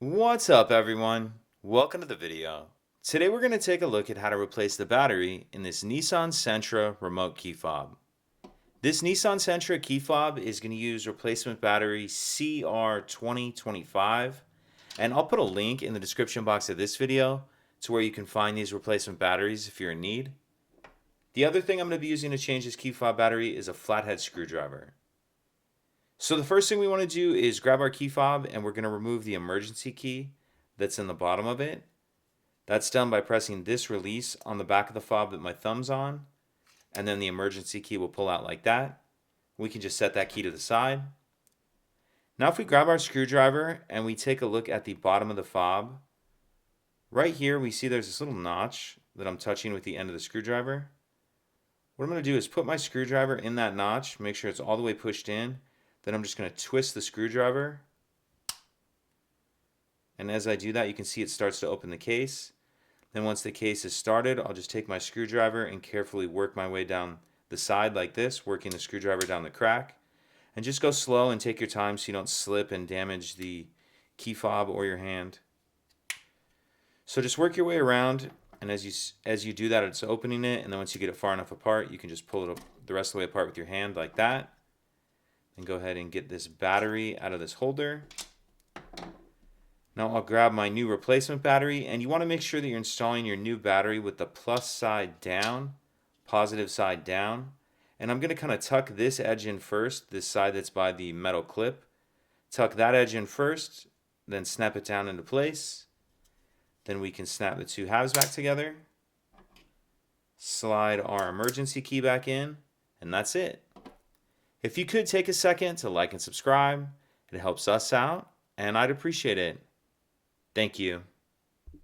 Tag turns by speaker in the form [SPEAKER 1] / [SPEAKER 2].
[SPEAKER 1] What's up, everyone? Welcome to the video. Today we're going to take a look at how to replace the battery in this Nissan Sentra remote key fob. This Nissan Sentra key fob is going to use replacement battery CR2025, and I'll put a link in the description box of this video to where you can find these replacement batteries if you're in need. The other thing I'm going to be using to change this key fob battery is a flathead screwdriver. So the first thing we want to do is grab our key fob and we're going to remove the emergency key that's in the bottom of it. That's done by pressing this release on the back of the fob that my thumb's on, and then the emergency key will pull out like that. We can just set that key to the side. Now if we grab our screwdriver and we take a look at the bottom of the fob, right here we see there's this little notch that I'm touching with the end of the screwdriver. What I'm going to do is put my screwdriver in that notch, make sure it's all the way pushed in. Then I'm just going to twist the screwdriver. And as I do that, you can see it starts to open the case. Then once the case is started, I'll just take my screwdriver and carefully work my way down the side like this, working the screwdriver down the crack. And just go slow and take your time so you don't slip and damage the key fob or your hand. So just work your way around, and as you do that, it's opening it, and then once you get it far enough apart, you can just pull it the rest of the way apart with your hand like that. And go ahead and get this battery out of this holder. Now I'll grab my new replacement battery, and you want to make sure that you're installing your new battery with the plus side down, positive side down. And I'm going to kind of tuck this edge in first, this side that's by the metal clip. Tuck that edge in first, then snap it down into place. Then we can snap the two halves back together. Slide our emergency key back in, and that's it. If you could take a second to like and subscribe, it helps us out, and I'd appreciate it. Thank you.